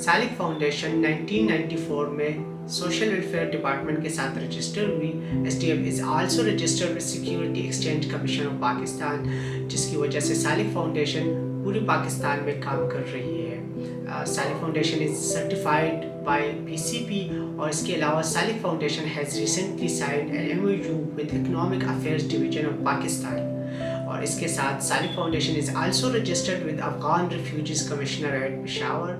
Salik foundation 1994 में social welfare department के साथ रजिस्टर हुई। SDF is also registered with security exchange commission of Pakistan, जिसकी वजह से सालिक फाउंडेशन पूरे पाकिस्तान में काम कर रही है। Salik foundation is certified by PCP और इसके अलावा Salik foundation has recently signed an MOU with economic affairs division of Pakistan. और इसके साथ Salik foundation is also registered with Afghan refugees commissioner at Peshawar.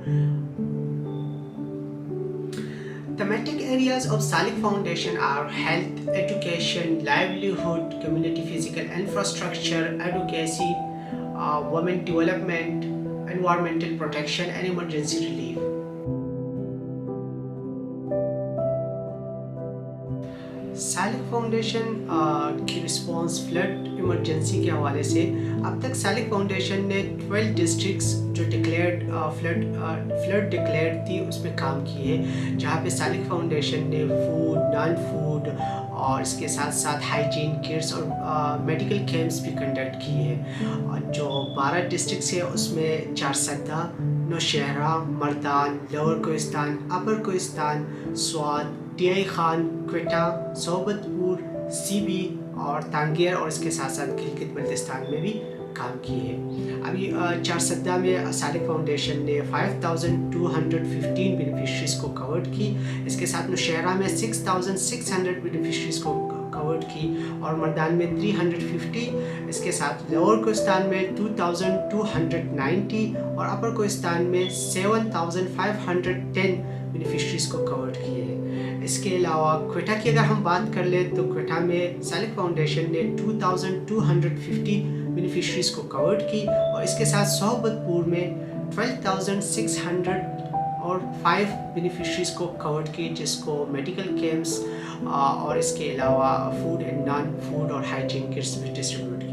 Thematic areas of Salik Foundation are health, education, livelihood, community physical infrastructure, advocacy, women development, environmental protection and emergency relief. Salik foundation की response flood emergency के हवाले से अब तक Salik foundation ने 12 districts जो declared flood declared थी उसमें काम किए, जहाँ पे सालिक फाउंडेशन ने फूड, नॉन फूड और इसके साथ साथ हाइजीन किट्स और मेडिकल कैंप्स भी कंडक्ट किए हैं। और जो 12 डिस्ट्रिक्ट्स है उसमें चारसदा, नौशहरा, मर्दान, लोअर कोहिस्तान, अपर कोहिस्तान, स्वात, टीआई खान, क्वेटा, सोबतपुर, CB और तांगेर और इसके साथ साथ गिलगित बल्तिस्तान में भी काम किए हैं। अभी चारसदा में सालिक फाउंडेशन ने 5215 बेनिफिशरीज को कवर्ड की। इसके साथ नौशहरा में 6600 बेनिफिशरीज को कवर्ड की और मर्दान में 350। इसके साथ लोअर कोहिस्तान में 2290 और अपर कोहिस्तान में 7510 बेनिफिशरीज को कवर्ड किए हैं। इसके अलावा क्वेटा की अगर हम बात कर लें तो क्वेटा में सालिक फाउंडेशन ने 2250 बेनिफिशरीज को कवर्ड की और इसके साथ सोहबतपुर में 12600 और 5 बेनिफिशरीज को कवर्ड की, जिसको मेडिकल कैंप्स और इसके अलावा फूड एंड नॉन फूड और हाइजीन किट्स भी डिस्ट्रीब्यूट की।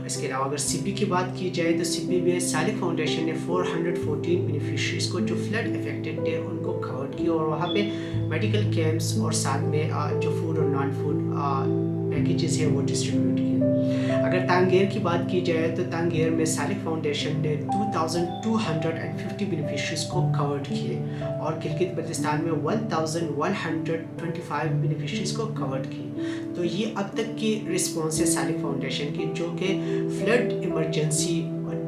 इसके अलावा अगर CP की बात की जाए तो CP में सालिक फाउंडेशन ने 414 बेनिफिशरीज को जो फ्लड अफेक्टेड थे उनको कवर्ड की और वहाँ पे मेडिकल कैंप्स और साथ में जो फूड और नॉन फूड पैकेजेस हैं वो डिस्ट्रीब्यूट किए। अगर तांगेर की बात की जाए तो तांगेर में सालिक फाउंडेशन ने 2250 बेनिफिशरीज को कवर्ड किए और गिलगित बल्तिस्तान में 1125 बेनिफिशरीज को कवर्ड की। तो ये अब तक की रिस्पॉन्स है सालिक फाउंडेशन की, जो कि फ्लड इमरजेंसी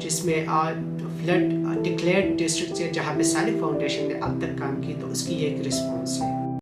जिसमें फ्लड डिक्लेयर्ड डिस्ट्रिक्ट है जहाँ पे सालिक फाउंडेशन ने अब तक काम की, तो उसकी एक रिस्पॉन्स है।